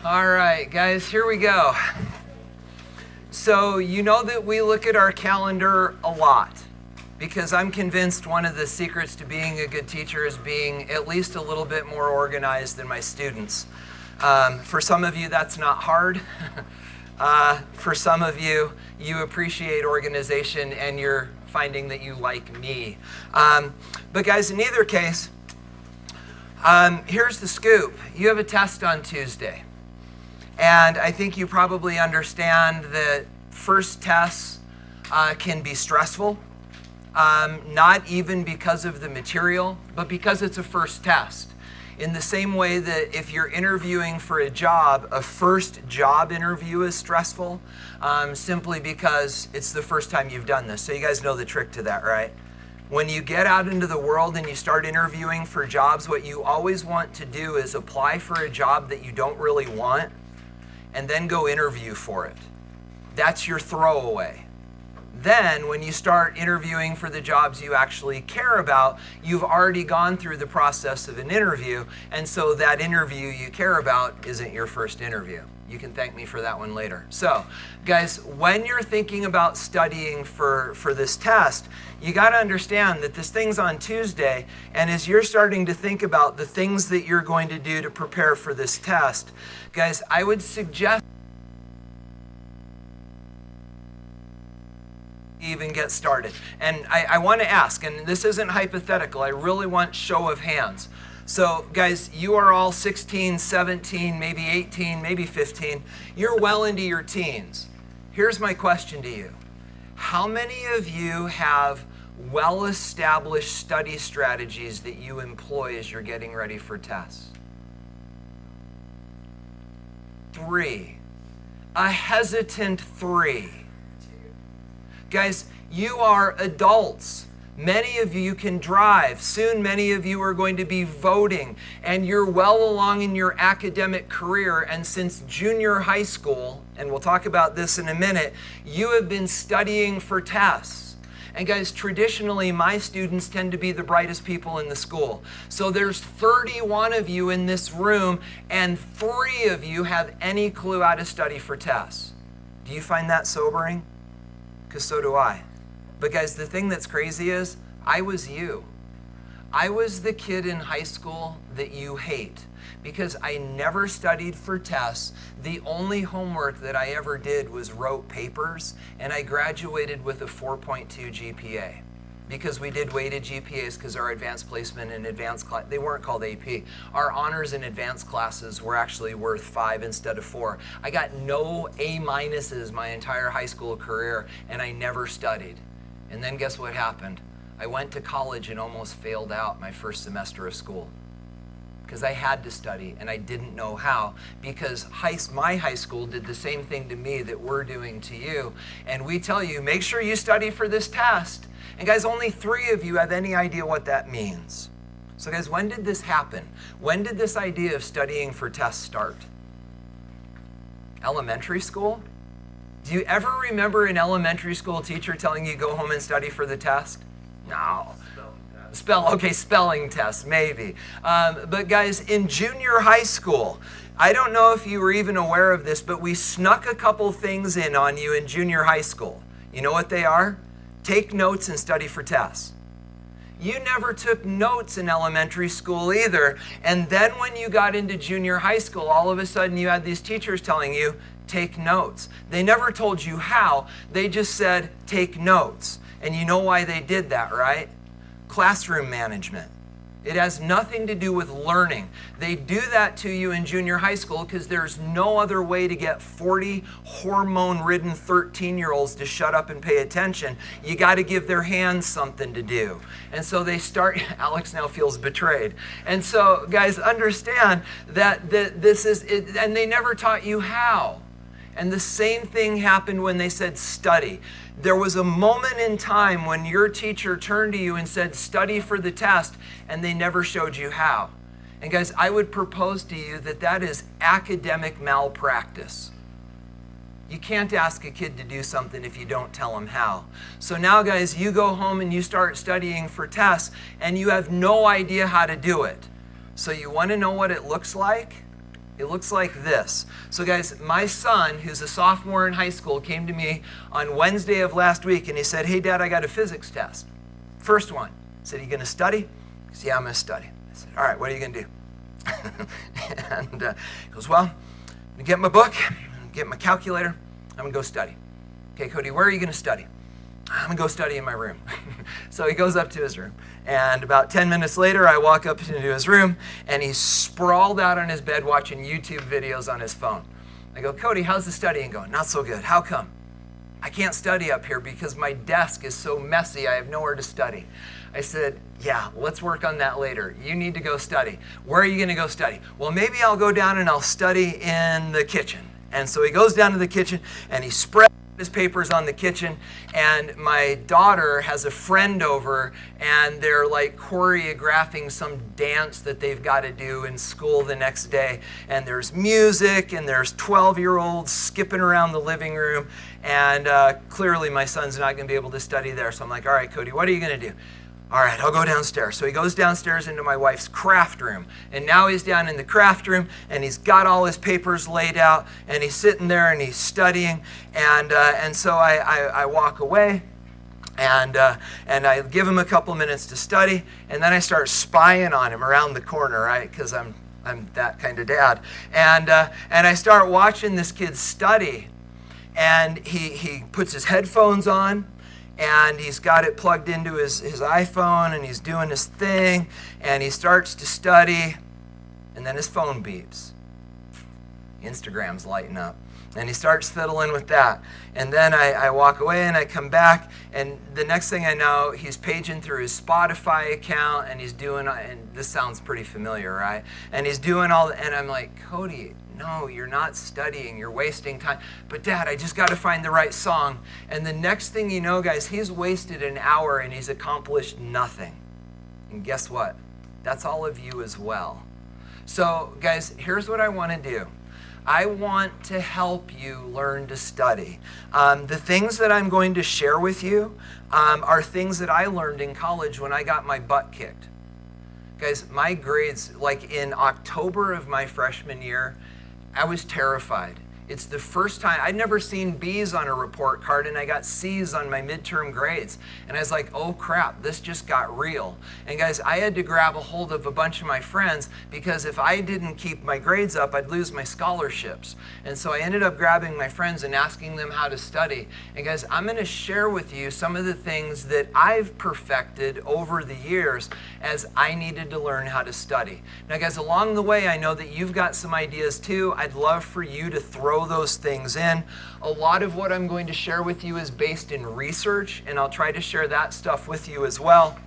All right, guys, here we go. So you know that we look at our calendar a lot because I'm convinced one of the secrets to being a good teacher is being at least a little bit more organized than my students. For some of you, that's not hard. For some of you, you appreciate organization and you're finding that you like me. But guys, in either case, here's the scoop. You have a test on Tuesday. And I think you probably understand that first tests can be stressful, not even because of the material, but because it's a first test. In the same way that if you're interviewing for a job, a first job interview is stressful, simply because it's the first time you've done this. So you guys know the trick to that, right? When you get out into the world and you start interviewing for jobs, what you always want to do is apply for a job that you don't really want, and then go interview for it. That's your throwaway. Then, when you start interviewing for the jobs you actually care about, you've already gone through the process of an interview, and so that interview you care about isn't your first interview. You can thank me for that one later. So, guys, when you're thinking about studying for this test, you got to understand that this thing's on Tuesday, and as you're starting to think about the things that you're going to do to prepare for this test, guys, I would suggest even get started. And I want to ask, and this isn't hypothetical, I really want show of hands. So guys, you are all 16, 17, maybe 18, maybe 15. You're well into your teens. Here's my question to you. How many of you have well-established study strategies that you employ as you're getting ready for tests? 3. A hesitant 3. Guys, you are adults. Many of you can drive. Soon, many of you are going to be voting, and you're well along in your academic career. And since junior high school, and we'll talk about this in a minute, you have been studying for tests. And guys, traditionally, my students tend to be the brightest people in the school. So there's 31 of you in this room, and 3 of you have any clue how to study for tests. Do you find that sobering? Because so do I. But guys, the thing that's crazy is, I was you. I was the kid in high school that you hate because I never studied for tests. The only homework that I ever did was wrote papers, and I graduated with a 4.2 GPA because we did weighted GPAs because our advanced placement and advanced class, they weren't called AP. Our honors and advanced classes were actually worth 5 instead of 4. I got no A minuses my entire high school career, and I never studied. And then guess what happened? I went to college and almost failed out my first semester of school because I had to study and I didn't know how, because my high school did the same thing to me that we're doing to you. And we tell you, make sure you study for this test. And guys, only 3 of you have any idea what that means. So guys, when did this happen? When did this idea of studying for tests start? Elementary school? Do you ever remember an elementary school teacher telling you go home and study for the test? No. Spelling test, maybe. But guys, in junior high school, I don't know if you were even aware of this, but we snuck a couple things in on you in junior high school. You know what they are? Take notes and study for tests. You never took notes in elementary school either. And then when you got into junior high school, all of a sudden you had these teachers telling you, take notes. They never told you how. They just said, take notes. And you know why they did that, right? Classroom management. It has nothing to do with learning. They do that to you in junior high school because there's no other way to get 40 hormone-ridden 13-year-olds to shut up and pay attention. You got to give their hands something to do. And so they start, Alex now feels betrayed. And so guys, understand that this is, and they never taught you how. And the same thing happened when they said study. There was a moment in time when your teacher turned to you and said, study for the test, and they never showed you how. And guys, I would propose to you that that is academic malpractice. You can't ask a kid to do something if you don't tell them how. So now, guys, you go home and you start studying for tests, and you have no idea how to do it. So you want to know what it looks like? It looks like this. So guys, my son, who's a sophomore in high school, came to me on Wednesday of last week and he said, hey Dad, I got a physics test. First one. I said, are you going to study? He said, yeah, I'm going to study. I said, all right, what are you going to do? And he goes, well, I'm going to get my book, get my calculator, I'm going to go study. Okay, Cody, where are you going to study? I'm going to go study in my room. So he goes up to his room. And about 10 minutes later, I walk up into his room, and he's sprawled out on his bed watching YouTube videos on his phone. I go, Cody, how's the studying going? Not so good. How come? I can't study up here because my desk is so messy, I have nowhere to study. I said, yeah, let's work on that later. You need to go study. Where are you going to go study? Well, maybe I'll go down and I'll study in the kitchen. And so he goes down to the kitchen, and he spreads his papers on the kitchen, and my daughter has a friend over, and they're like choreographing some dance that they've got to do in school the next day, and there's music, and there's 12-year-olds skipping around the living room, and clearly my son's not going to be able to study there. So I'm like, all right, Cody, what are you going to do? All right, I'll go downstairs. So he goes downstairs into my wife's craft room. And now he's down in the craft room, and he's got all his papers laid out, and he's sitting there, and he's studying. And so I walk away, and I give him a couple minutes to study, and then I start spying on him around the corner, right? Because I'm that kind of dad. And I start watching this kid study, and he puts his headphones on, and he's got it plugged into his iPhone, and he's doing his thing, and he starts to study, and then his phone beeps. Instagram's lighting up, and he starts fiddling with that. And then I walk away, and I come back, and the next thing I know, he's paging through his Spotify account, and he's doing, and this sounds pretty familiar, right? And he's doing all, and I'm like, Cody, no, you're not studying, you're wasting time. But Dad, I just got to find the right song. And the next thing you know, guys, he's wasted an hour and he's accomplished nothing. And guess what? That's all of you as well. So guys, here's what I want to do. I want to help you learn to study. The things that I'm going to share with you are things that I learned in college when I got my butt kicked. Guys, my grades, like in October of my freshman year, I was terrified. It's the first time, I'd never seen B's on a report card, and I got C's on my midterm grades. And I was like, oh crap, this just got real. And guys, I had to grab a hold of a bunch of my friends, because if I didn't keep my grades up, I'd lose my scholarships. And so I ended up grabbing my friends and asking them how to study. And guys, I'm gonna share with you some of the things that I've perfected over the years as I needed to learn how to study. Now guys, along the way, I know that you've got some ideas too. I'd love for you to throw those things in. A lot of what I'm going to share with you is based in research, and I'll try to share that stuff with you as well.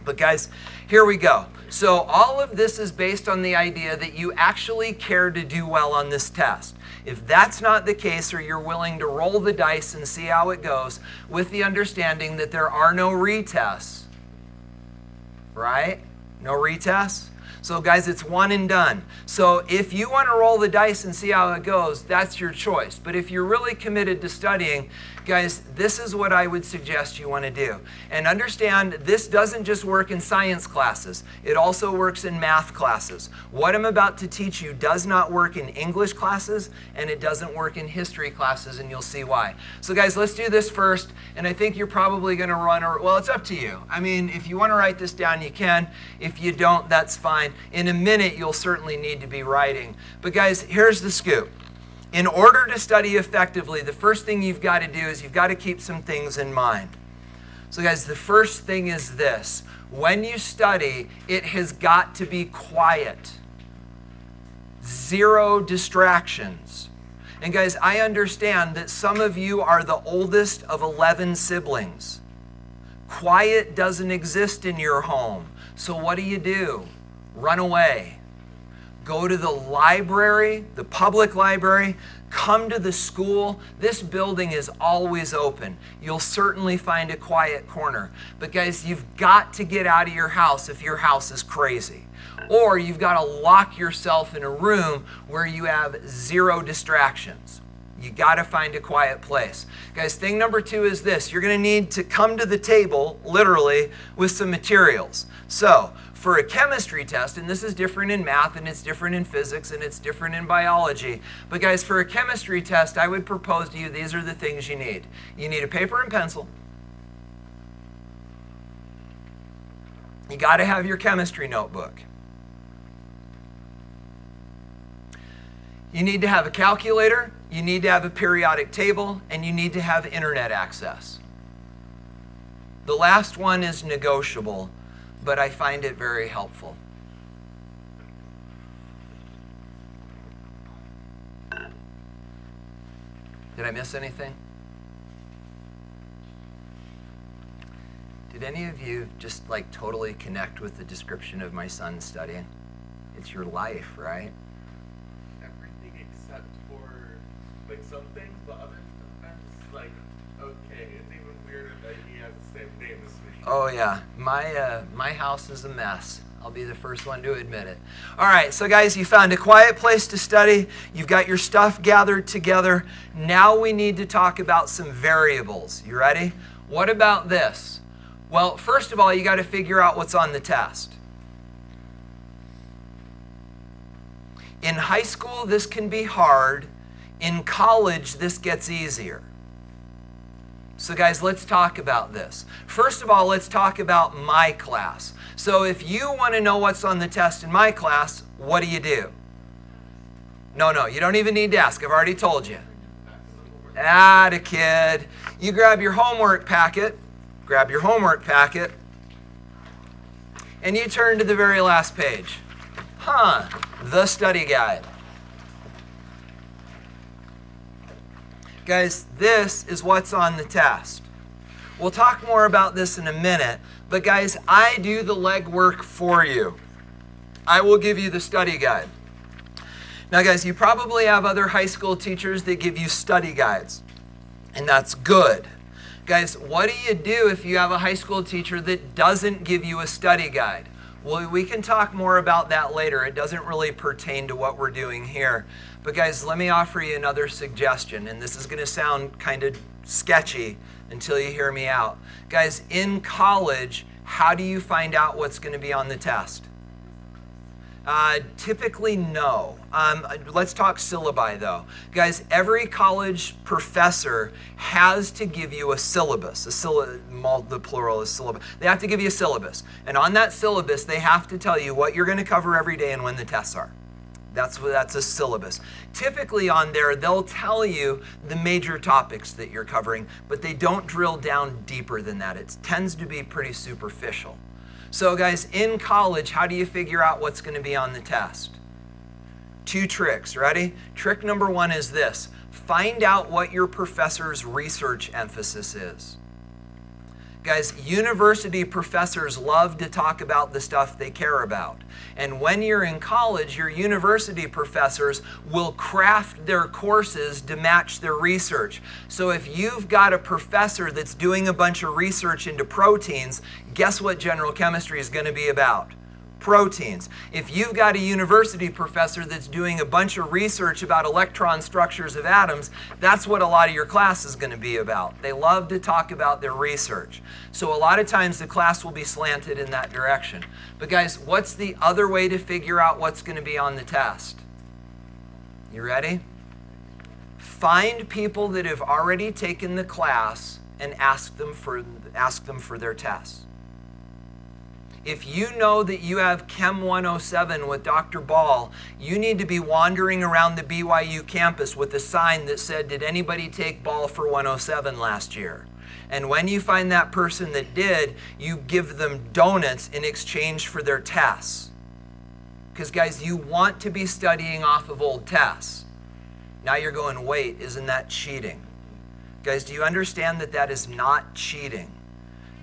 But guys, here we go. So all of this is based on the idea that you actually care to do well on this test. If that's not the case, or you're willing to roll the dice and see how it goes, with the understanding that there are no retests, right? No retests? So guys, it's one and done. So if you want to roll the dice and see how it goes, that's your choice. But if you're really committed to studying, guys, this is what I would suggest you want to do. And understand, this doesn't just work in science classes. It also works in math classes. What I'm about to teach you does not work in English classes, and it doesn't work in history classes, and you'll see why. So guys, let's do this first. And I think you're probably going to run, or well, it's up to you. I mean, if you want to write this down, you can. If you don't, that's fine. In a minute, you'll certainly need to be writing. But guys, here's the scoop. In order to study effectively, the first thing you've got to do is you've got to keep some things in mind. So guys, the first thing is this. When you study, it has got to be quiet. Zero distractions. And guys, I understand that some of you are the oldest of 11 siblings. Quiet doesn't exist in your home. So what do? Run away. Go to the library, the public library, come to the school. This building is always open. You'll certainly find a quiet corner. But guys, you've got to get out of your house if your house is crazy. Or you've got to lock yourself in a room where you have zero distractions. You got to find a quiet place. Guys, thing number 2 is this. You're going to need to come to the table, literally, with some materials. So, for a chemistry test, and this is different in math, and it's different in physics, and it's different in biology, but guys, for a chemistry test, I would propose to you, these are the things you need. You need a paper and pencil. You got to have your chemistry notebook. You need to have a calculator, you need to have a periodic table, and you need to have internet access. The last one is negotiable, but I find it very helpful. Did I miss anything? Did any of you just like totally connect with the description of my son studying? It's your life, right? Everything except for like some things, but other sometimes like okay, it's even weirder that he has the same name as me. Oh yeah, my house is a mess. I'll be the first one to admit it. All right, so guys, you found a quiet place to study. You've got your stuff gathered together. Now we need to talk about some variables. You ready? What about this? Well, first of all, you got to figure out what's on the test. In high school, this can be hard. In college, this gets easier. So guys, let's talk about this. First of all, let's talk about my class. So if you want to know what's on the test in my class, what do? No, you don't even need to ask. I've already told you. Atta kid. You grab your homework packet. And you turn to the very last page. The study guide. Guys, this is what's on the test. We'll talk more about this in a minute, but guys, I do the legwork for you. I will give you the study guide. Now guys, you probably have other high school teachers that give you study guides, and that's good. Guys, what do you do if you have a high school teacher that doesn't give you a study guide? Well, we can talk more about that later. It doesn't really pertain to what we're doing here. But guys, let me offer you another suggestion, and this is going to sound kind of sketchy until you hear me out. Guys, in college, how do you find out what's going to be on the test? Typically, no. Let's talk syllabi, though. Guys, every college professor has to give you a syllabus. The plural is syllabus. They have to give you a syllabus. And on that syllabus, they have to tell you what you're going to cover every day and when the tests are. That's a syllabus. Typically on there, they'll tell you the major topics that you're covering, but they don't drill down deeper than that. It tends to be pretty superficial. So guys, in college, how do you figure out what's going to be on the test? 2 tricks, ready? Trick number 1 is this. Find out what your professor's research emphasis is. Guys, university professors love to talk about the stuff they care about. And when you're in college, your university professors will craft their courses to match their research. So if you've got a professor that's doing a bunch of research into proteins, guess what general chemistry is going to be about? Proteins. If you've got a university professor that's doing a bunch of research about electron structures of atoms, that's what a lot of your class is going to be about. They love to talk about their research. So a lot of times the class will be slanted in that direction. But guys, what's the other way to figure out what's going to be on the test? You ready? Find people that have already taken the class and ask them for their tests. If you know that you have Chem 107 with Dr. Ball, you need to be wandering around the BYU campus with a sign that said, "Did anybody take Ball for 107 last year?" And when you find that person that did, you give them donuts in exchange for their tests. Because guys, you want to be studying off of old tests. Now you're going, wait, isn't that cheating? Guys, do you understand that that is not cheating?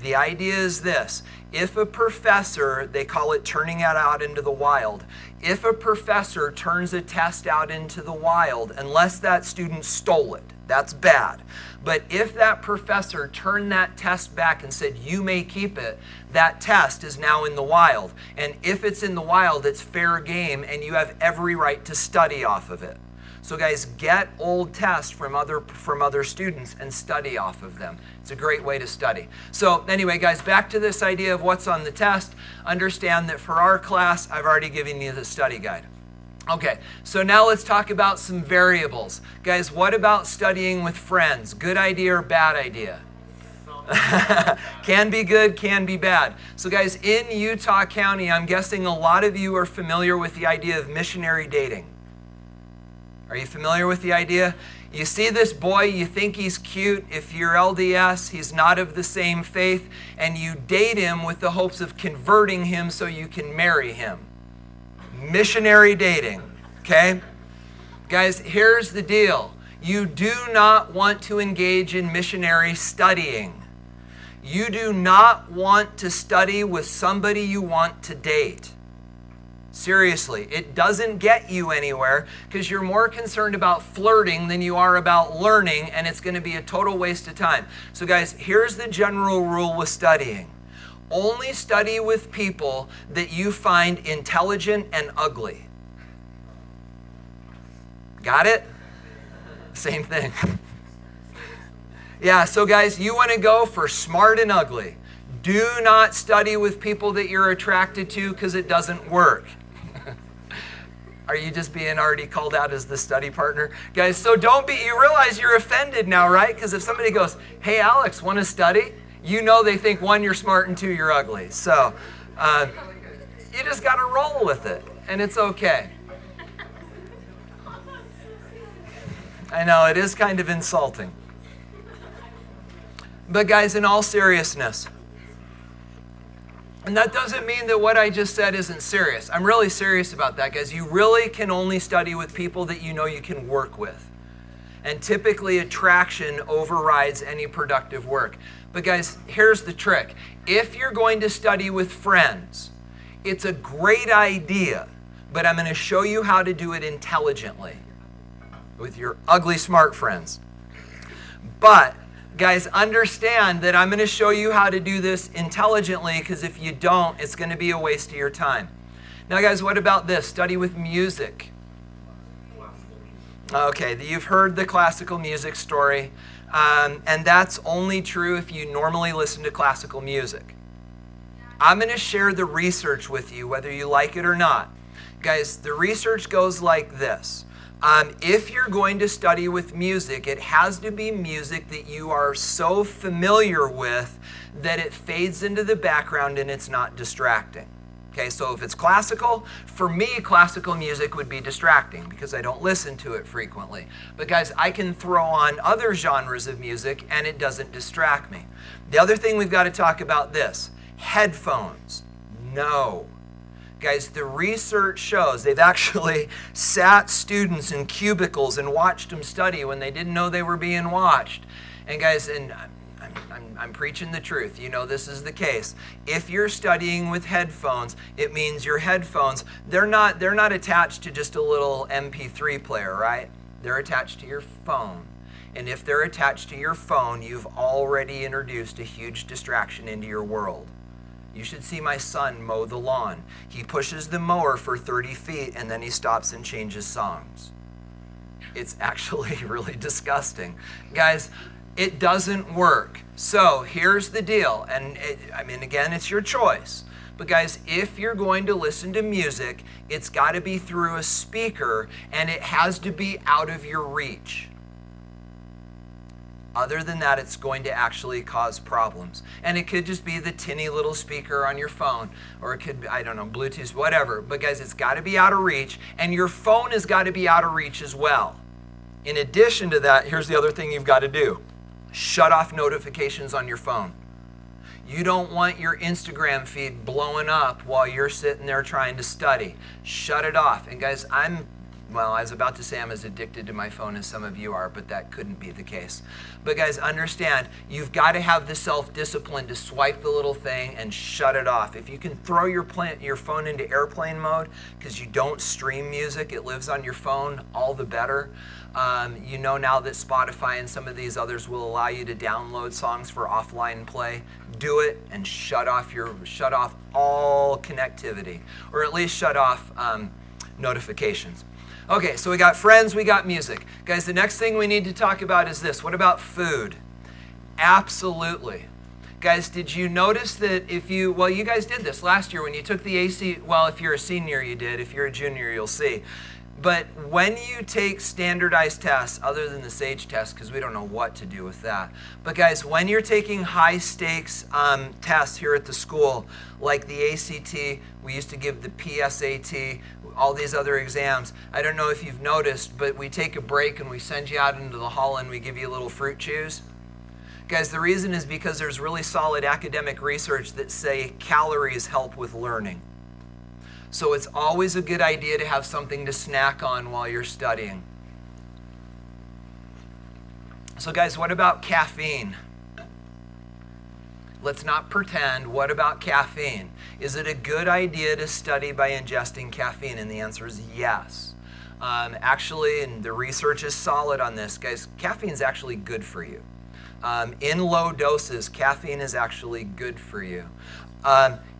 The idea is this. If a professor, they call it turning it out into the wild, if a professor turns a test out into the wild, unless that student stole it, that's bad. But if that professor turned that test back and said, you may keep it, that test is now in the wild. And if it's in the wild, it's fair game and you have every right to study off of it. So guys, get old tests from other students and study off of them. It's a great way to study. So anyway, guys, back to this idea of what's on the test. Understand that for our class, I've already given you the study guide. Okay, so now let's talk about some variables. Guys, what about studying with friends? Good idea or bad idea? Can be good, can be bad. So guys, in Utah County, I'm guessing a lot of you are familiar with the idea of missionary dating. Are you familiar with the idea? You see this boy, you think he's cute. If you're LDS, he's not of the same faith, and you date him with the hopes of converting him so you can marry him. Missionary dating, okay? Guys, here's the deal. You do not want to engage in missionary studying. You do not want to study with somebody you want to date. Seriously, it doesn't get you anywhere because you're more concerned about flirting than you are about learning, and it's going to be a total waste of time. So guys, here's the general rule with studying. Only study with people that you find intelligent and ugly. Got it? Same thing. Yeah, so guys, you want to go for smart and ugly. Do not study with people that you're attracted to because it doesn't work. Are you just being already called out as the study partner? Guys, so don't be, you realize you're offended now, right? Because if somebody goes, hey, Alex, want to study? You know they think, one, you're smart, and two, you're ugly. So you just got to roll with it, and it's okay. I know, it is kind of insulting. But guys, in all seriousness, and that doesn't mean that what I just said isn't serious. I'm really serious about that, guys. You really can only study with people that you know you can work with. And typically attraction overrides any productive work. But guys, here's the trick. If you're going to study with friends, it's a great idea, but I'm going to show you how to do it intelligently with your ugly smart friends. But guys, understand that I'm going to show you how to do this intelligently, because if you don't, it's going to be a waste of your time. Now guys, what about this? Study with music. Okay, you've heard the classical music story, and that's only true if you normally listen to classical music. I'm going to share the research with you, whether you like it or not. Guys, the research goes like this. If you're going to study with music, it has to be music that you are so familiar with that it fades into the background and it's not distracting. Okay, so if it's classical, for me, classical music would be distracting because I don't listen to it frequently. But guys, I can throw on other genres of music and it doesn't distract me. The other thing we've got to talk about this, headphones. No. Guys, the research shows they've actually sat students in cubicles and watched them study when they didn't know they were being watched. And guys, and I'm preaching the truth. You know this is the case. If you're studying with headphones, it means your headphones, they're not attached to just a little MP3 player, right? They're attached to your phone. And if they're attached to your phone, you've already introduced a huge distraction into your world. You should see my son mow the lawn. He pushes the mower for 30 feet and then he stops and changes songs. It's actually really disgusting. Guys, it doesn't work. So here's the deal. And again, it's your choice. But guys, if you're going to listen to music, it's got to be through a speaker and it has to be out of your reach. Other than that, it's going to actually cause problems. And it could just be the tinny little speaker on your phone, or it could be, I don't know, Bluetooth, whatever. But guys, it's got to be out of reach, and your phone has got to be out of reach as well. In addition to that, here's the other thing you've got to do. Shut off notifications on your phone. You don't want your Instagram feed blowing up while you're sitting there trying to study. Shut it off. And guys, I was about to say I'm as addicted to my phone as some of you are, but that couldn't be the case. But guys, understand, you've got to have the self-discipline to swipe the little thing and shut it off. If you can throw your phone into airplane mode because you don't stream music, it lives on your phone, all the better. You know now that Spotify and some of these others will allow you to download songs for offline play. Do it and shut off all connectivity, or at least shut off notifications. Okay, so we got friends, we got music. Guys, the next thing we need to talk about is this. What about food? Absolutely. Guys, did you notice that you guys did this last year when you took the AC, well, if you're a senior, you did. If you're a junior, you'll see. But when you take standardized tests, other than the SAGE test, because we don't know what to do with that. But guys, when you're taking high stakes tests here at the school, like the ACT, we used to give the PSAT, all these other exams. I don't know if you've noticed, but we take a break and we send you out into the hall and we give you a little fruit chews. Guys, the reason is because there's really solid academic research that say calories help with learning. So it's always a good idea to have something to snack on while you're studying. So guys, what about caffeine? Let's not pretend. What about caffeine? Is it a good idea to study by ingesting caffeine? And the answer is yes. Actually, and the research is solid on this, guys, caffeine is actually good for you. In low doses, caffeine is actually good for you.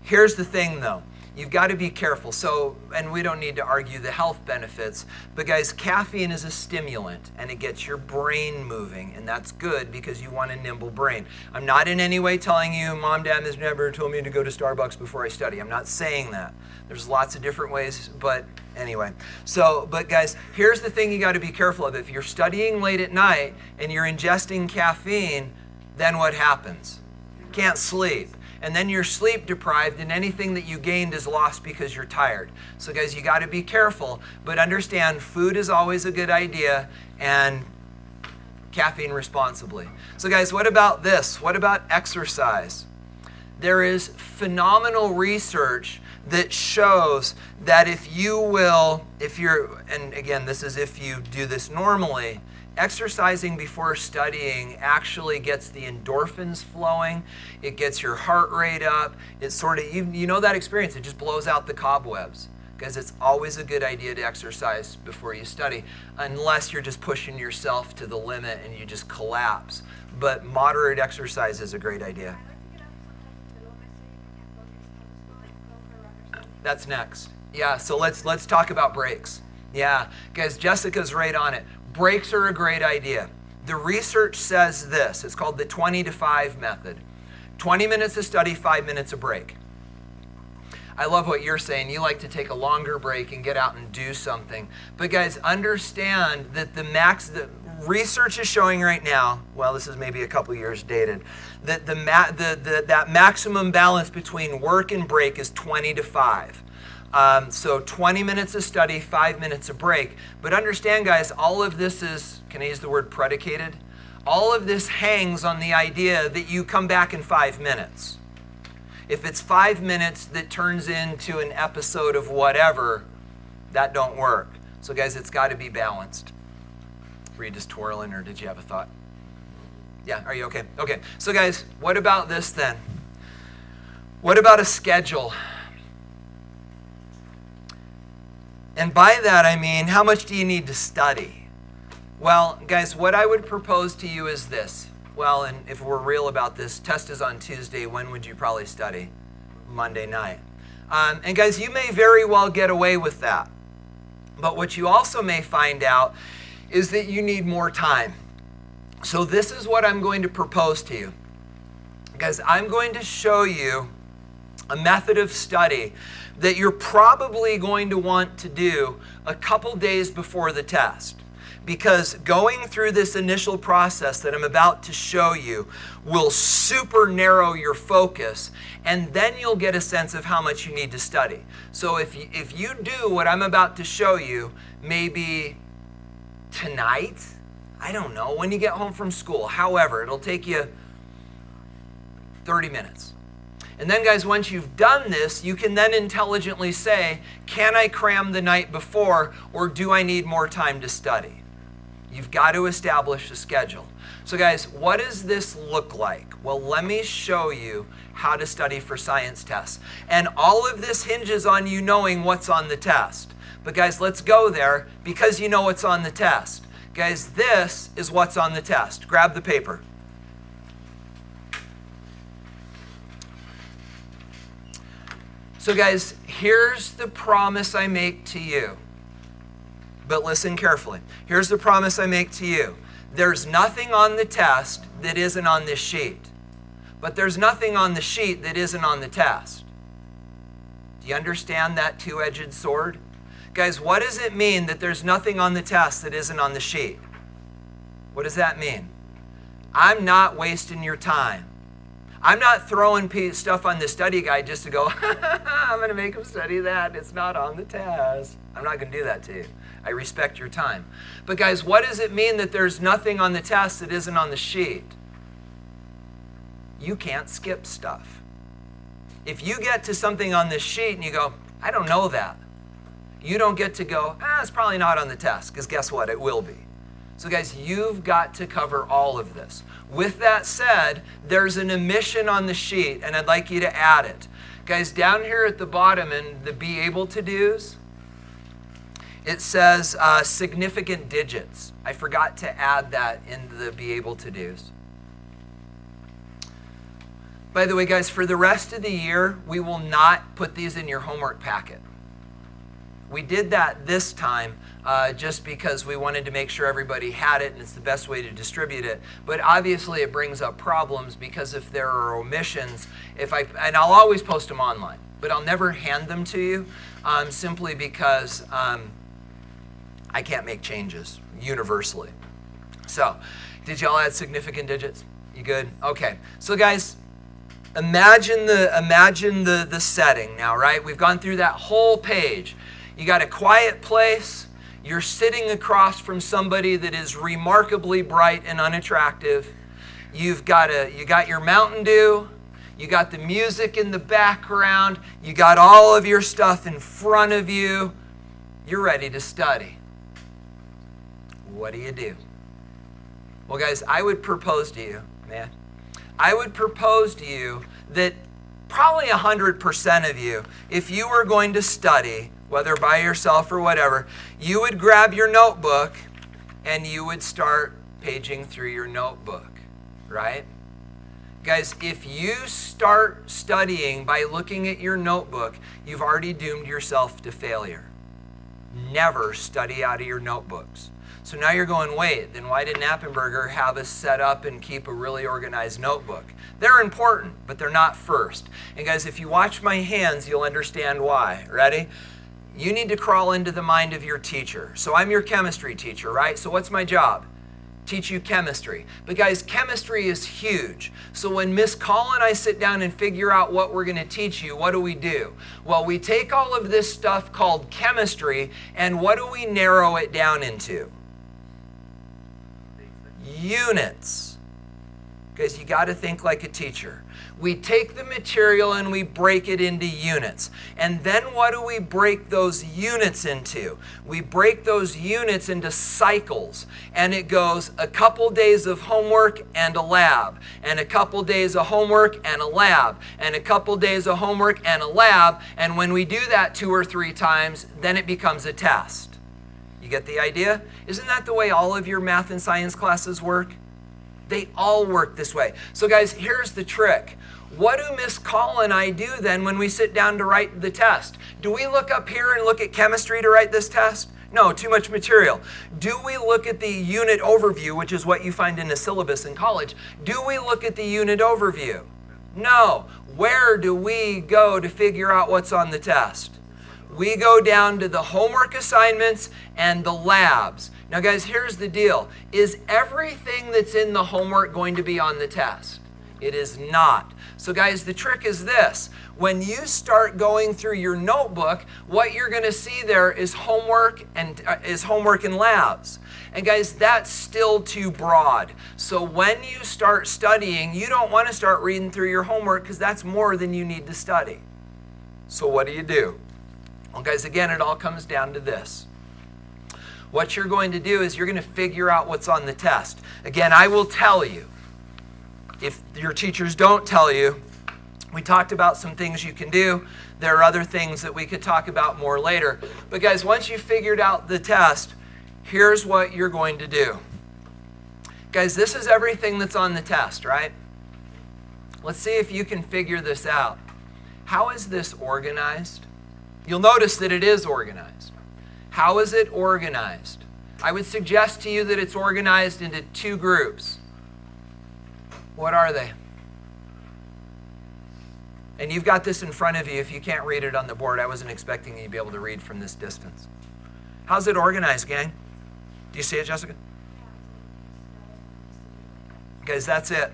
Here's the thing though. You've got to be careful. So, and we don't need to argue the health benefits, but guys, caffeine is a stimulant and it gets your brain moving, and that's good because you want a nimble brain. I'm not in any way telling you, Mom, Dad has never told me to go to Starbucks before I study. I'm not saying that. There's lots of different ways, but anyway. So, but guys, here's the thing you got to be careful of. If you're studying late at night and you're ingesting caffeine, then what happens? Can't sleep. And then you're sleep deprived, and anything that you gained is lost because you're tired. So guys, you got to be careful, but understand food is always a good idea, and caffeine responsibly. So guys, what about this? What about exercise? There is phenomenal research that shows that if you're, and again, this is if you do this normally, exercising before studying actually gets the endorphins flowing. It gets your heart rate up. It's sort of, you know that experience, it just blows out the cobwebs. Because it's always a good idea to exercise before you study, unless you're just pushing yourself to the limit and you just collapse. But moderate exercise is a great idea. That's next. Yeah, so let's talk about breaks. Yeah, guys, Jessica's right on it. Breaks are a great idea. The research says this. It's called the 20 to 5 method. 20 minutes of study, 5 minutes of break. I love what you're saying. You like to take a longer break and get out and do something. But guys, understand that the research is showing right now, well, this is maybe a couple years dated, that that maximum balance between work and break is 20 to 5. So 20 minutes of study, 5 minutes of break. But understand, guys, all of this is, can I use the word predicated? All of this hangs on the idea that you come back in 5 minutes. If it's 5 minutes that turns into an episode of whatever, that don't work. So guys, it's got to be balanced. Were you just twirling, or did you have a thought? Yeah, are you okay? Okay, so guys, what about this then? What about a schedule? And by that I mean, how much do you need to study? Well, guys, what I would propose to you is this. Well, and if we're real about this, test is on Tuesday. When would you probably study? Monday night. And guys, you may very well get away with that. But what you also may find out is that you need more time. So this is what I'm going to propose to you. Guys, I'm going to show you a method of study that you're probably going to want to do a couple days before the test. Because going through this initial process that I'm about to show you will super narrow your focus, and then you'll get a sense of how much you need to study. So if you do what I'm about to show you, maybe tonight, I don't know, when you get home from school, however, it'll take you 30 minutes. And then guys, once you've done this, you can then intelligently say, can I cram the night before, or do I need more time to study? You've got to establish a schedule. So guys, what does this look like? Well, let me show you how to study for science tests. And all of this hinges on you knowing what's on the test. But guys, let's go there because you know what's on the test. Guys, this is what's on the test. Grab the paper. So guys, here's the promise I make to you. But listen carefully. Here's the promise I make to you. There's nothing on the test that isn't on this sheet. But there's nothing on the sheet that isn't on the test. Do you understand that two-edged sword? Guys, what does it mean that there's nothing on the test that isn't on the sheet? What does that mean? I'm not wasting your time. I'm not throwing stuff on the study guide just to go, I'm going to make them study that. It's not on the test. I'm not going to do that to you. I respect your time. But guys, what does it mean that there's nothing on the test that isn't on the sheet? You can't skip stuff. If you get to something on this sheet and you go, I don't know that, you don't get to go, it's probably not on the test, because guess what? It will be. So guys, you've got to cover all of this. With that said, there's an omission on the sheet, and I'd like you to add it. Guys, down here at the bottom in the be able to do's, it says significant digits. I forgot to add that in the be able to do's. By the way, guys, for the rest of the year, we will not put these in your homework packet. We did that this time just because we wanted to make sure everybody had it and it's the best way to distribute it. But obviously it brings up problems because if there are omissions, and I'll always post them online, but I'll never hand them to you simply because I can't make changes universally. So, did y'all add significant digits? You good? Okay. So guys, imagine the setting now, right? We've gone through that whole page. You got a quiet place. You're sitting across from somebody that is remarkably bright and unattractive. You got your Mountain Dew. You got the music in the background. You got all of your stuff in front of you. You're ready to study. What do? Well, guys, I would propose to you, that probably 100% of you, if you were going to study, whether by yourself or whatever, you would grab your notebook and you would start paging through your notebook, right? Guys, if you start studying by looking at your notebook, you've already doomed yourself to failure. Never study out of your notebooks. So now you're going, wait, then why didn't Appenberger have us set up and keep a really organized notebook? They're important, but they're not first. And guys, if you watch my hands, you'll understand why. Ready? You need to crawl into the mind of your teacher. So I'm your chemistry teacher, right? So what's my job? Teach you chemistry. But guys, chemistry is huge. So when Miss Call and I sit down and figure out what we're going to teach you, what do? Well, we take all of this stuff called chemistry, and what do we narrow it down into? Units. Guys, you got to think like a teacher. We take the material and we break it into units. And then what do we break those units into? We break those units into cycles. And it goes a couple days of homework and a lab. And a couple days of homework and a lab. And a couple days of homework and a lab. And when we do that 2 or 3 times, then it becomes a test. You get the idea? Isn't that the way all of your math and science classes work? They all work this way. So guys, here's the trick. What do Miss Call and I do then when we sit down to write the test? Do we look up here and look at chemistry to write this test? No, too much material. Do we look at the unit overview, which is what you find in the syllabus in college? Do we look at the unit overview? No. Where do we go to figure out what's on the test? We go down to the homework assignments and the labs. Now guys, here's the deal. Is everything that's in the homework going to be on the test? It is not. So guys, the trick is this. When you start going through your notebook, what you're going to see there is homework and labs. And guys, that's still too broad. So when you start studying, you don't want to start reading through your homework because that's more than you need to study. So what do? Well, guys, again, it all comes down to this. What you're going to do is you're going to figure out what's on the test. Again, I will tell you. If your teachers don't tell you, we talked about some things you can do. There are other things that we could talk about more later. But guys, once you've figured out the test, here's what you're going to do. Guys, this is everything that's on the test, right? Let's see if you can figure this out. How is this organized? You'll notice that it is organized. How is it organized? I would suggest to you that it's organized into two groups. What are they? And you've got this in front of you. If you can't read it on the board, I wasn't expecting you to be able to read from this distance. How's it organized, gang? Do you see it, Jessica? Guys, that's it.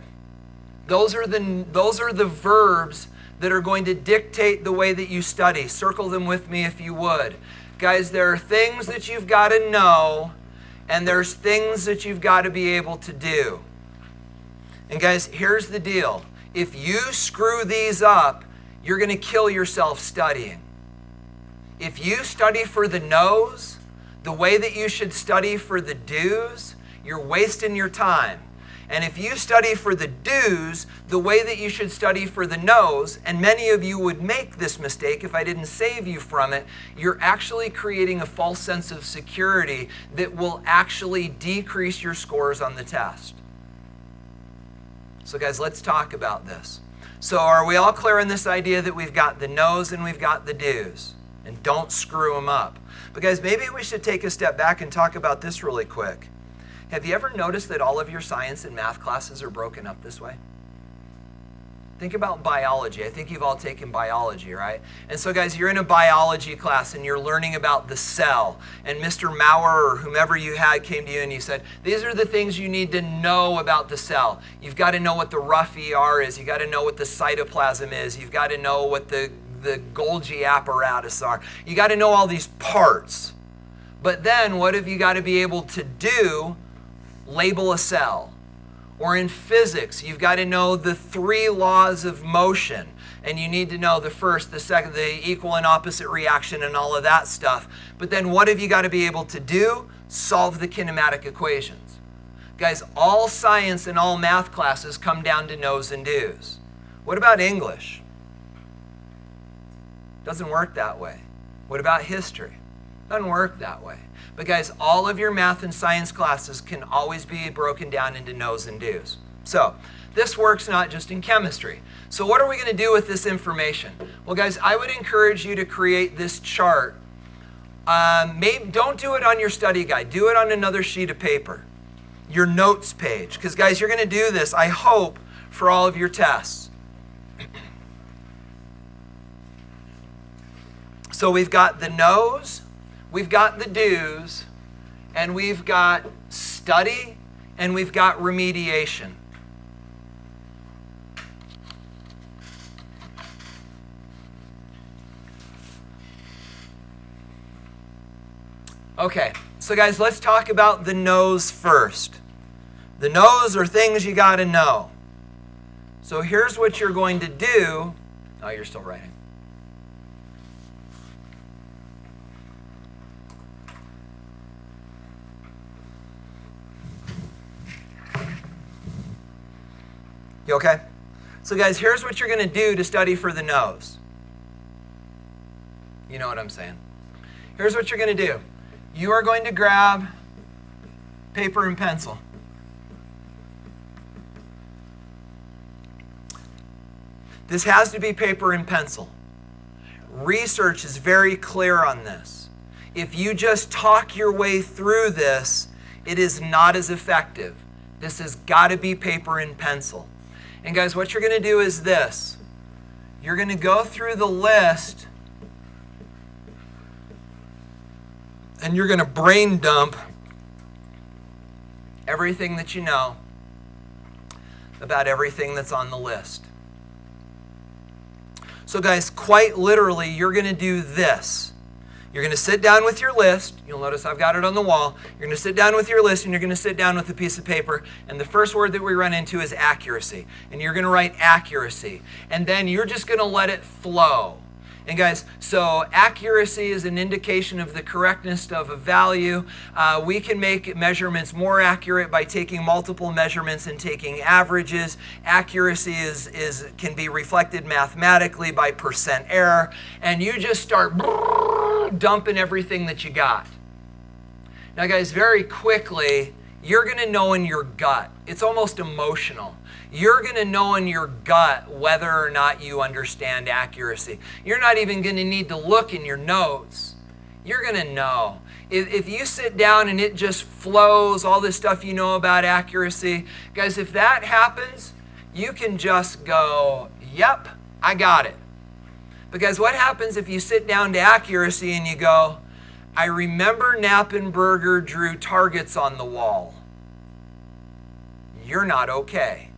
Those are the verbs that are going to dictate the way that you study. Circle them with me if you would. Guys, there are things that you've got to know, and there's things that you've got to be able to do. And guys, here's the deal. If you screw these up, you're going to kill yourself studying. If you study for the no's, the way that you should study for the do's, you're wasting your time. And if you study for the do's, the way that you should study for the no's, and many of you would make this mistake if I didn't save you from it, you're actually creating a false sense of security that will actually decrease your scores on the test. So guys, let's talk about this. So are we all clear on this idea that we've got the no's and we've got the do's? And don't screw them up. But guys, maybe we should take a step back and talk about this really quick. Have you ever noticed that all of your science and math classes are broken up this way? Think about biology. I think you've all taken biology, right? And so guys, you're in a biology class and you're learning about the cell. And Mr. Maurer or whomever you had came to you and he said, these are the things you need to know about the cell. You've got to know what the rough ER is. You've got to know what the cytoplasm is. You've got to know what the Golgi apparatus are. You got to know all these parts. But then what have you got to be able to do? Label a cell. Or in physics, you've got to know the 3 laws of motion. And you need to know the first, the second, the equal and opposite reaction and all of that stuff. But then what have you got to be able to do? Solve the kinematic equations. Guys, all science and all math classes come down to no's and do's. What about English? Doesn't work that way. What about history? Doesn't work that way. But guys, all of your math and science classes can always be broken down into no's and do's. So this works not just in chemistry. So what are we going to do with this information? Well, guys, I would encourage you to create this chart. Maybe don't do it on your study guide. Do it on another sheet of paper, your notes page. Because guys, you're going to do this, I hope, for all of your tests. So we've got the no's, we've got the do's, and we've got study, and we've got remediation. Okay, so guys, let's talk about the no's first. The no's are things you got to know. So here's what you're going to do. Oh, you're still writing. You okay? So guys, here's what you're going to do to study for the no's. You know what I'm saying. Here's what you're going to do. You are going to grab paper and pencil. This has to be paper and pencil. Research is very clear on this. If you just talk your way through this, it is not as effective. This has got to be paper and pencil. And guys, what you're going to do is this. You're going to go through the list and you're going to brain dump everything that you know about everything that's on the list. So guys, quite literally, you're going to do this. You're going to sit down with your list. You'll notice I've got it on the wall. You're going to sit down with your list and you're going to sit down with a piece of paper. And the first word that we run into is accuracy. And you're going to write accuracy. And then you're just going to let it flow. And guys, so accuracy is an indication of the correctness of a value. We can make measurements more accurate by taking multiple measurements and taking averages. Accuracy can be reflected mathematically by percent error. And you just start dumping everything that you got. Now guys, very quickly, you're going to know in your gut. It's almost emotional. You're going to know in your gut whether or not you understand accuracy. You're not even going to need to look in your notes. You're going to know. If you sit down and it just flows, all this stuff you know about accuracy, guys, if that happens, you can just go, yep, I got it. Because what happens if you sit down to accuracy and you go, I remember Knappenberger drew targets on the wall. You're not okay.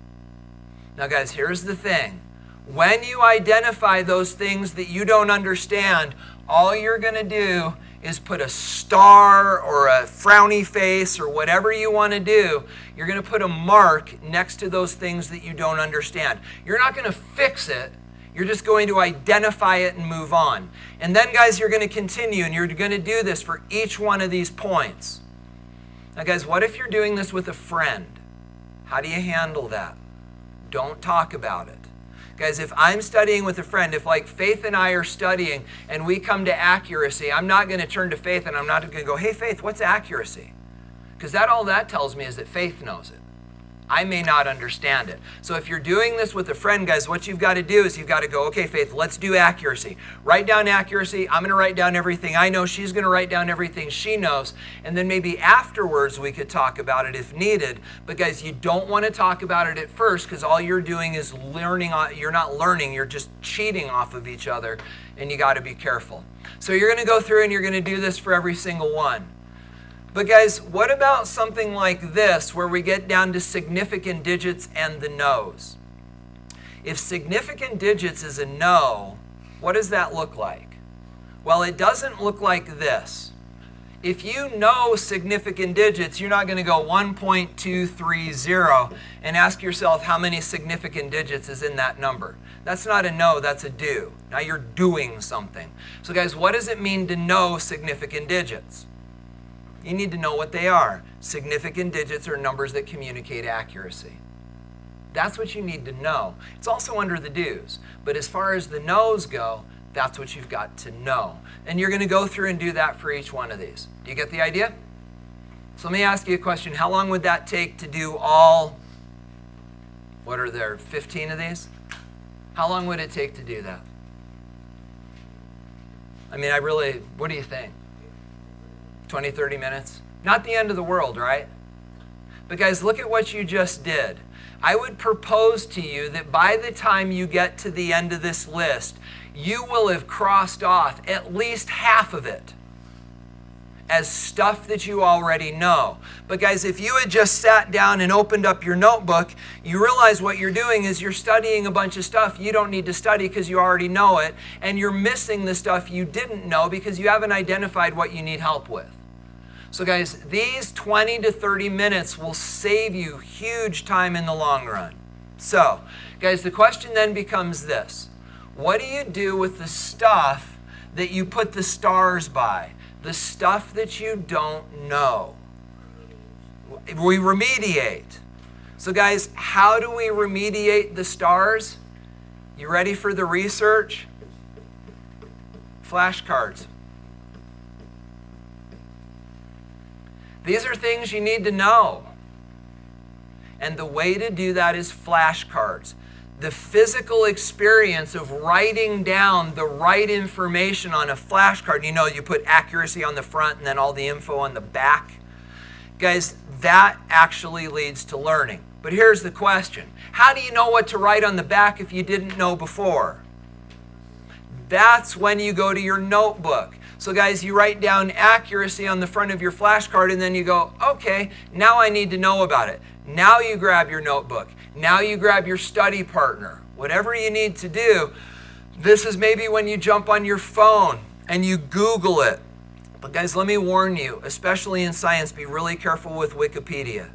Now, guys, here's the thing. When you identify those things that you don't understand, all you're going to do is put a star or a frowny face or whatever you want to do. You're going to put a mark next to those things that you don't understand. You're not going to fix it. You're just going to identify it and move on. And then, guys, you're going to continue, and you're going to do this for each one of these points. Now, guys, what if you're doing this with a friend? How do you handle that? Don't talk about it. Guys, if I'm studying with a friend, if like Faith and I are studying and we come to accuracy, I'm not going to turn to Faith and I'm not going to go, hey, Faith, what's accuracy? Because all that tells me is that Faith knows it. I may not understand it. So if you're doing this with a friend, guys, what you've got to do is you've got to go, okay, Faith, let's do accuracy. Write down accuracy. I'm going to write down everything I know. She's going to write down everything she knows. And then maybe afterwards we could talk about it if needed. But guys, you don't want to talk about it at first because all you're doing is learning. You're not learning. You're just cheating off of each other. And you got to be careful. So you're going to go through and you're going to do this for every single one. But guys, what about something like this where we get down to significant digits and the no's? If significant digits is a no, what does that look like? Well, it doesn't look like this. If you know significant digits, you're not going to go 1.230 and ask yourself how many significant digits is in that number. That's not a no, that's a do. Now you're doing something. So guys, what does it mean to know significant digits? You need to know what they are. Significant digits are numbers that communicate accuracy. That's what you need to know. It's also under the do's. But as far as the no's go, that's what you've got to know. And you're going to go through and do that for each one of these. Do you get the idea? So let me ask you a question. How long would that take to do all, what are there, 15 of these? How long would it take to do that? I mean, what do you think? 20, 30 minutes? Not the end of the world, right? But guys, look at what you just did. I would propose to you that by the time you get to the end of this list, you will have crossed off at least half of it as stuff that you already know. But guys, if you had just sat down and opened up your notebook, you realize what you're doing is you're studying a bunch of stuff you don't need to study because you already know it, and you're missing the stuff you didn't know because you haven't identified what you need help with. So guys, these 20 to 30 minutes will save you huge time in the long run. So, guys, the question then becomes this. What do you do with the stuff that you put the stars by? The stuff that you don't know. We remediate. So guys, how do we remediate the stars? You ready for the research? Flashcards. These are things you need to know. And the way to do that is flashcards. The physical experience of writing down the right information on a flashcard. You know, you put accuracy on the front and then all the info on the back. Guys, that actually leads to learning. But here's the question. How do you know what to write on the back if you didn't know before? That's when you go to your notebook. So guys, you write down accuracy on the front of your flashcard and then you go, okay, now I need to know about it. Now you grab your notebook. Now you grab your study partner. Whatever you need to do. This is maybe when you jump on your phone and you Google it. But guys, let me warn you, especially in science, be really careful with Wikipedia.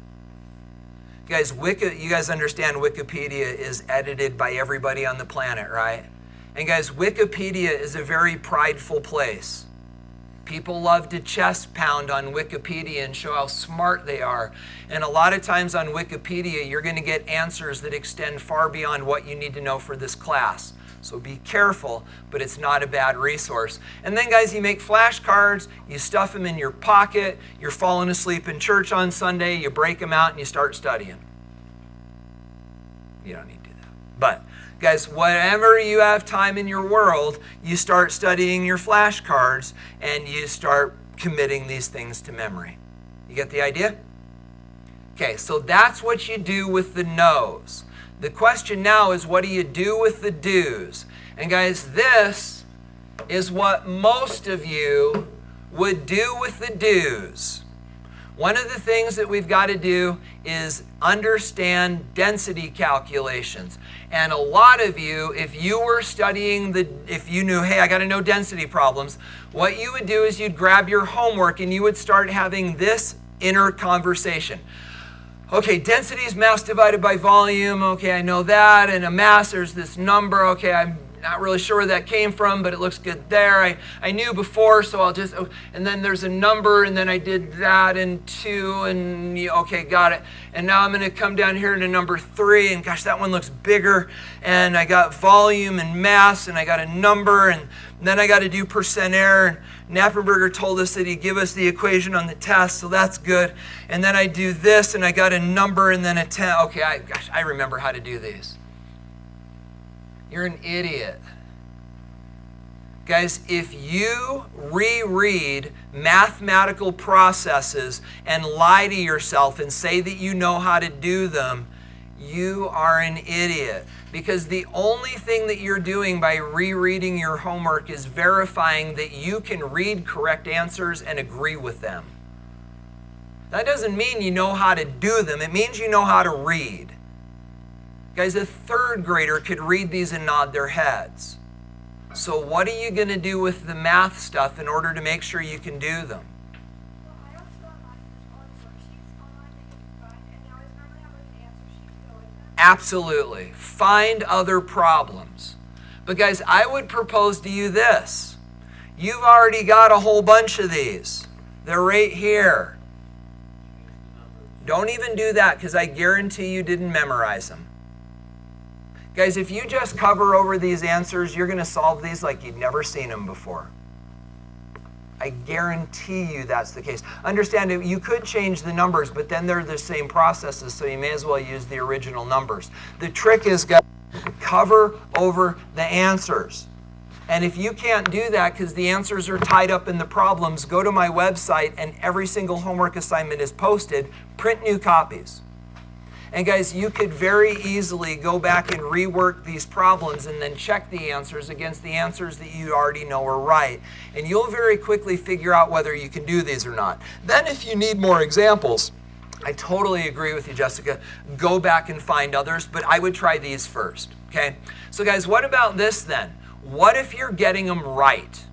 Guys, you guys understand Wikipedia is edited by everybody on the planet, right? And guys, Wikipedia is a very prideful place. People love to chest pound on Wikipedia and show how smart they are. And a lot of times on Wikipedia, you're going to get answers that extend far beyond what you need to know for this class. So be careful, but it's not a bad resource. And then guys, you make flashcards, you stuff them in your pocket, you're falling asleep in church on Sunday, you break them out and you start studying. You don't need to do that. But guys, whenever you have time in your world, you start studying your flashcards and you start committing these things to memory. You get the idea? Okay, so that's what you do with the no's. The question now is, what do you do with the do's? And guys, this is what most of you would do with the do's. One of the things that we've got to do is understand density calculations. And a lot of you, if you were studying if you knew, hey, I got to know density problems, what you would do is you'd grab your homework and you would start having this inner conversation. Okay, density is mass divided by volume. Okay, I know that. And a mass, there's this number. Okay, I'm not really sure where that came from, but it looks good there. I knew before, so I'll just, and then there's a number, and then I did that and 2, and okay, got it. And now I'm going to come down here to number 3, and gosh, that one looks bigger. And I got volume and mass, and I got a number, and then I got to do percent error. And Knappenberger told us that he'd give us the equation on the test, so that's good. And then I do this, and I got a number, and then a 10. Okay, I remember how to do these. You're an idiot. Guys, if you reread mathematical processes and lie to yourself and say that you know how to do them, you are an idiot. Because the only thing that you're doing by rereading your homework is verifying that you can read correct answers and agree with them. That doesn't mean you know how to do them. It means you know how to read. Guys, a 3rd grader could read these and nod their heads. So what are you going to do with the math stuff in order to make sure you can do them? Absolutely. Find other problems. But guys, I would propose to you this. You've already got a whole bunch of these. They're right here. Don't even do that, because I guarantee you didn't memorize them. Guys, if you just cover over these answers, you're going to solve these like you'd never seen them before. I guarantee you that's the case. Understand, you could change the numbers, but then they're the same processes, so you may as well use the original numbers. The trick is, guys, cover over the answers. And if you can't do that because the answers are tied up in the problems, go to my website and every single homework assignment is posted. Print new copies. And guys, you could very easily go back and rework these problems and then check the answers against the answers that you already know are right. And you'll very quickly figure out whether you can do these or not. Then if you need more examples, I totally agree with you, Jessica. Go back and find others, but I would try these first, okay? So guys, what about this then? What if you're getting them right?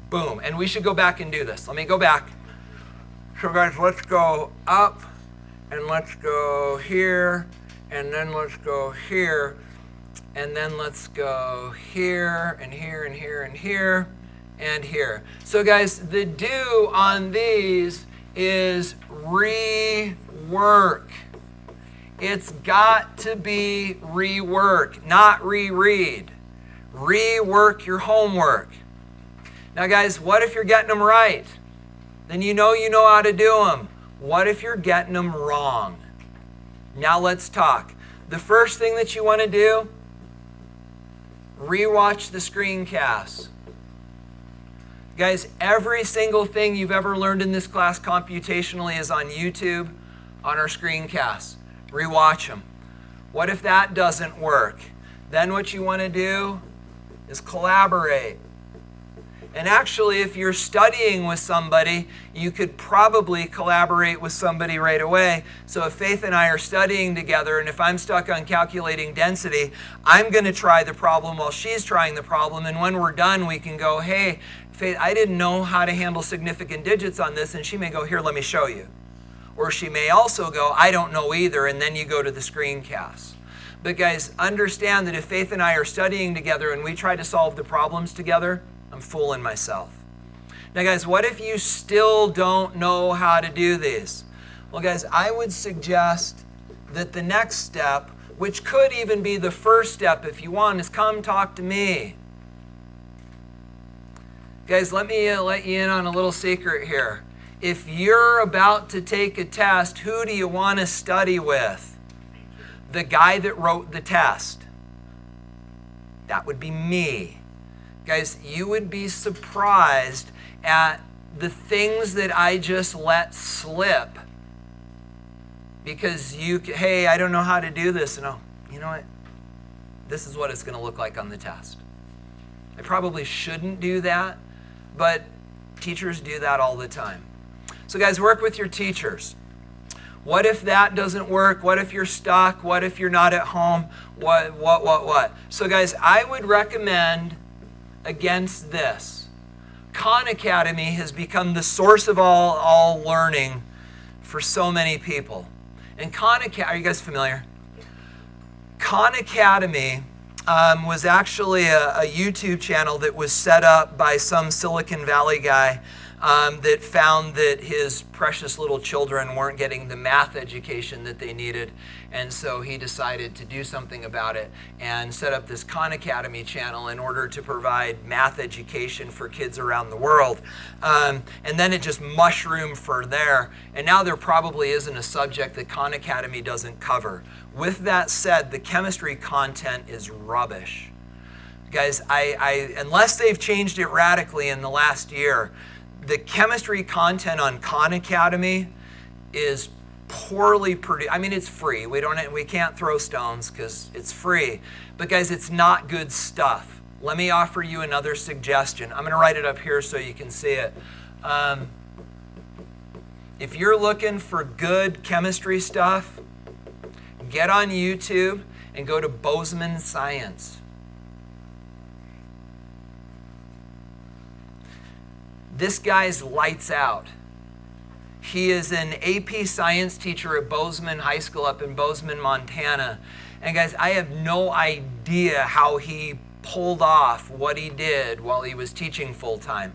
Boom, and we should go back and do this. Let me go back. So guys, let's go up. And let's go here, and then let's go here, and then let's go here, and here, and here, and here, and here. So guys, the do on these is rework. It's got to be rework, not reread. Rework your homework. Now guys, what if you're getting them right? Then you know how to do them. What if you're getting them wrong? Now let's talk. The first thing that you want to do, rewatch the screencasts. Guys, every single thing you've ever learned in this class computationally is on YouTube, on our screencasts. Rewatch them. What if that doesn't work? Then what you want to do is collaborate. And actually, if you're studying with somebody, you could probably collaborate with somebody right away. So if Faith and I are studying together, and if I'm stuck on calculating density, I'm going to try the problem while she's trying the problem. And when we're done, we can go, hey, Faith, I didn't know how to handle significant digits on this. And she may go, here, let me show you. Or she may also go, I don't know either. And then you go to the screencast. But guys, understand that if Faith and I are studying together and we try to solve the problems together, I'm fooling myself. Now guys, what if you still don't know how to do these? Well guys, I would suggest that the next step, which could even be the first step if you want, is come talk to me. Guys, let me let you in on a little secret here. If you're about to take a test, who do you want to study with? The guy that wrote the test. That would be me. Guys, you would be surprised at the things that I just let slip because hey, I don't know how to do this. And you know what? This is what it's going to look like on the test. I probably shouldn't do that, but teachers do that all the time. So guys, work with your teachers. What if that doesn't work? What if you're stuck? What if you're not at home? What? So guys, I would recommend against this. Khan Academy has become the source of all learning for so many people. And Khan Academy, are you guys familiar? Khan Academy was actually a YouTube channel that was set up by some Silicon Valley guy that found that his precious little children weren't getting the math education that they needed. And so he decided to do something about it and set up this Khan Academy channel in order to provide math education for kids around the world. And then it just mushroomed from there. And now there probably isn't a subject that Khan Academy doesn't cover. With that said, the chemistry content is rubbish. Guys, unless they've changed it radically in the last year, the chemistry content on Khan Academy is poorly produced. I mean, it's free. We can't throw stones because it's free. But guys, it's not good stuff. Let me offer you another suggestion. I'm going to write it up here so you can see it. If you're looking for good chemistry stuff, get on YouTube and go to Bozeman Science. This guy's lights out. He is an AP science teacher at Bozeman High School up in Bozeman, Montana. And guys, I have no idea how he pulled off what he did while he was teaching full-time.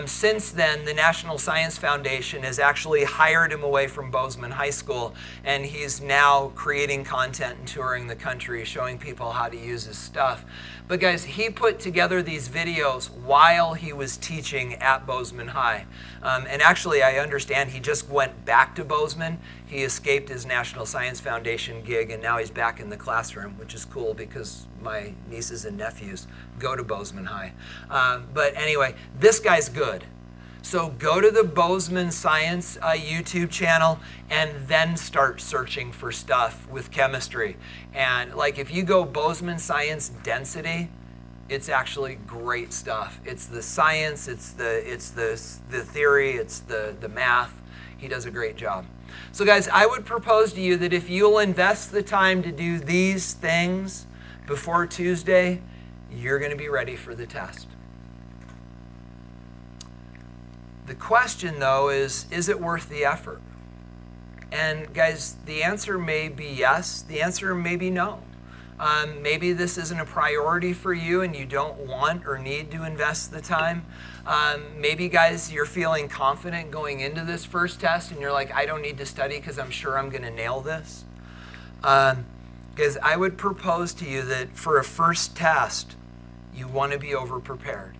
Since then, the National Science Foundation has actually hired him away from Bozeman High School, and he's now creating content and touring the country, showing people how to use his stuff. But guys, he put together these videos while he was teaching at Bozeman High. And actually, I understand he just went back to Bozeman. He escaped his National Science Foundation gig, and now he's back in the classroom, which is cool because my nieces and nephews go to Bozeman High. But anyway, this guy's good. So go to the Bozeman Science YouTube channel and then start searching for stuff with chemistry. And like if you go Bozeman Science Density, it's actually great stuff. It's the science, it's the theory, it's the math. He does a great job. So guys, I would propose to you that if you'll invest the time to do these things before Tuesday, you're going to be ready for the test. The question, though, is it worth the effort? And guys, the answer may be yes. The answer may be no. Maybe this isn't a priority for you and you don't want or need to invest the time. Maybe, guys, you're feeling confident going into this first test and you're like, I don't need to study because I'm sure I'm going to nail this. Guys, I would propose to you that for a first test, you want to be over-prepared.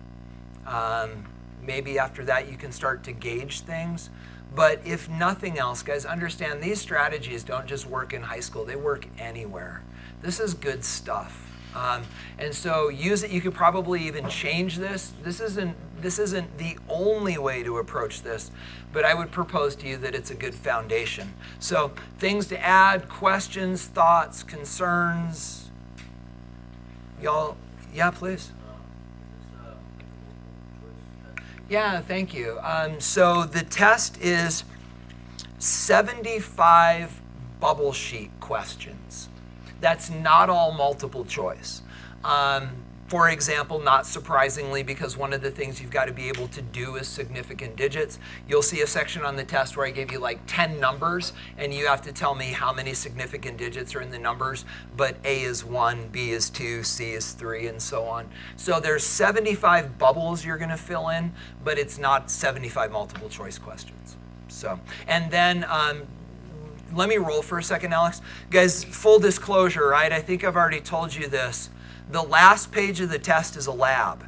Maybe after that you can start to gauge things. But if nothing else, guys, understand these strategies don't just work in high school. They work anywhere. This is good stuff. And so use it. You could probably even change this. This isn't the only way to approach this, but I would propose to you that it's a good foundation. So things to add, questions, thoughts, concerns. Y'all, yeah, please. Yeah, thank you. So the test is 75 bubble sheet questions. That's not all multiple choice. For example, not surprisingly, because one of the things you've got to be able to do is significant digits. You'll see a section on the test where I gave you like 10 numbers, and you have to tell me how many significant digits are in the numbers, but A is 1, B is 2, C is 3, and so on. So there's 75 bubbles you're going to fill in, but it's not 75 multiple choice questions. So, and then let me roll for a second, Alex. Guys, full disclosure, right? I think I've already told you this. The last page of the test is a lab.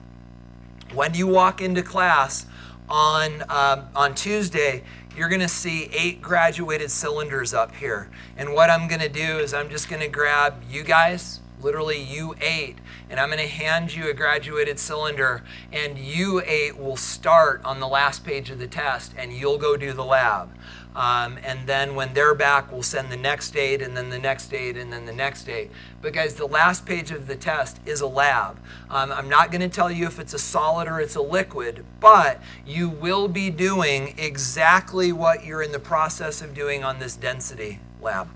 When you walk into class on Tuesday, you're going to see 8 graduated cylinders up here. And what I'm going to do is I'm just going to grab you guys, literally you 8, and I'm going to hand you a graduated cylinder, and you 8 will start on the last page of the test, and you'll go do the lab. And then when they're back, we'll send the next 8, and then the next 8, and then the next 8. But guys, the last page of the test is a lab. I'm not going to tell you if it's a solid or it's a liquid, but you will be doing exactly what you're in the process of doing on this density lab.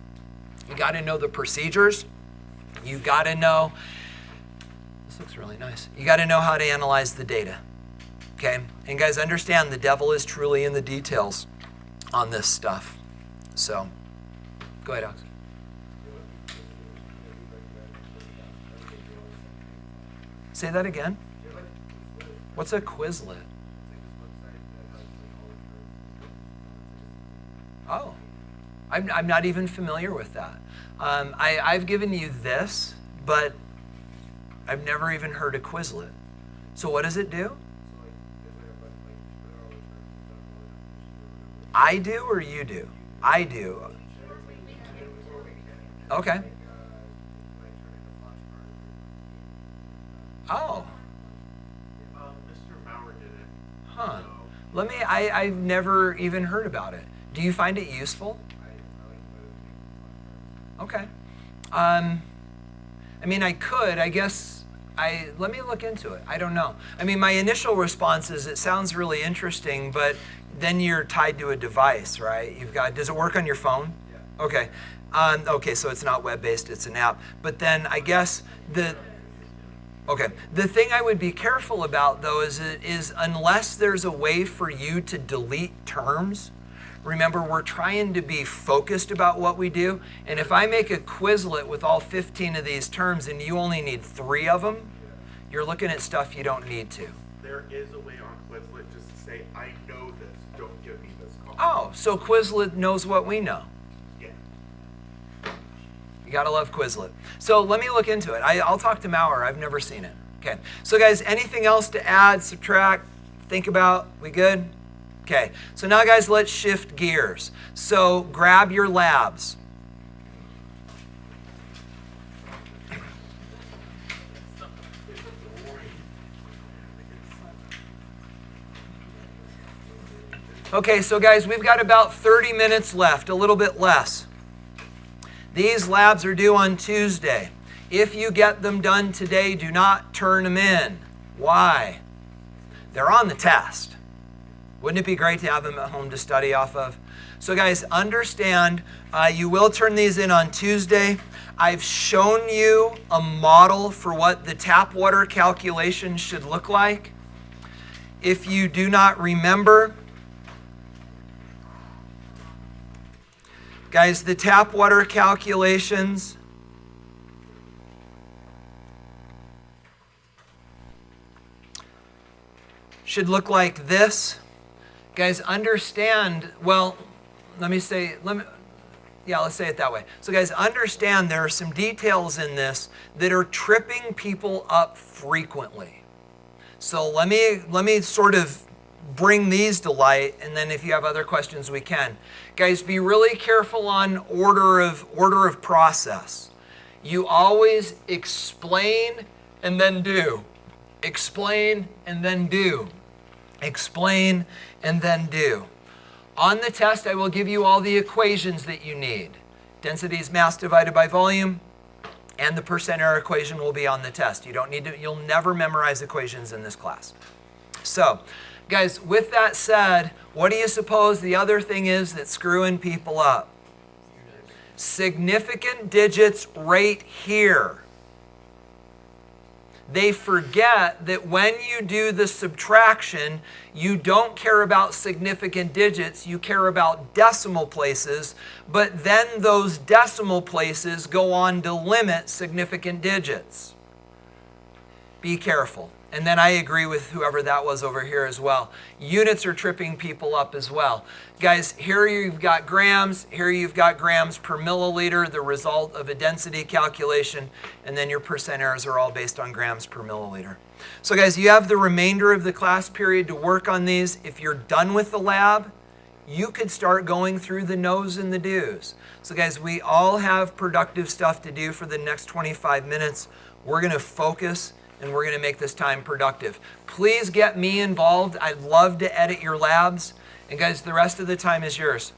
You got to know the procedures. You got to know, this looks really nice. You got to know how to analyze the data. Okay? And guys, understand the devil is truly in the details on this stuff. So, go ahead, Alex. Say that again. What's a Quizlet? Oh, I'm not even familiar with that. I've given you this, but I've never even heard of Quizlet. So what does it do? I do or you do? I do. Okay. Oh. Mr. Maurer did it. Huh. I've never even heard about it. Do you find it useful? Okay. I mean, I could, I guess, let me look into it. I don't know. I mean, my initial response is it sounds really interesting, but then you're tied to a device, right? Does it work on your phone? Yeah. Okay. Okay, so it's not web-based, it's an app. But then I guess the thing I would be careful about, though, is unless there's a way for you to delete terms. Remember, we're trying to be focused about what we do. And if I make a Quizlet with all 15 of these terms and you only need 3 of them, you're looking at stuff you don't need to. There is a way on Quizlet just to say, I know this, don't give me this call. Oh, so Quizlet knows what we know. Yeah. You gotta love Quizlet. So let me look into it. I'll talk to Maurer. I've never seen it. Okay. So guys, anything else to add, subtract, think about? We good? Okay. So now guys, let's shift gears. So grab your labs. Okay, so guys, we've got about 30 minutes left, a little bit less. These labs are due on Tuesday. If you get them done today, do not turn them in. Why? They're on the test. Wouldn't it be great to have them at home to study off of? So guys, understand, you will turn these in on Tuesday. I've shown you a model for what the tap water calculation should look like. If you do not remember, guys, the tap water calculations should look like this. Guys, understand, well, let's say it that way. So guys, understand there are some details in this that are tripping people up frequently. So let me sort of bring these to light, and then if you have other questions, we can. Guys, be really careful on order of process. You always explain and then do. Explain and then do. Explain and then do. On the test, I will give you all the equations that you need. Density is mass divided by volume, and the percent error equation will be on the test. You'll never memorize equations in this class. So, guys, with that said, what do you suppose the other thing is that's screwing people up? Significant digits right here. They forget that when you do the subtraction, you don't care about significant digits, you care about decimal places, but then those decimal places go on to limit significant digits. Be careful. And then I agree with whoever that was over here as well. Units are tripping people up as well. Guys, here you've got grams, here you've got grams per milliliter, the result of a density calculation, and then your percent errors are all based on grams per milliliter. So guys, you have the remainder of the class period to work on these. If you're done with the lab, you could start going through the no's and the do's. So guys, we all have productive stuff to do for the next 25 minutes. We're going to focus and we're going to make this time productive. Please get me involved. I'd love to edit your labs. And guys, the rest of the time is yours.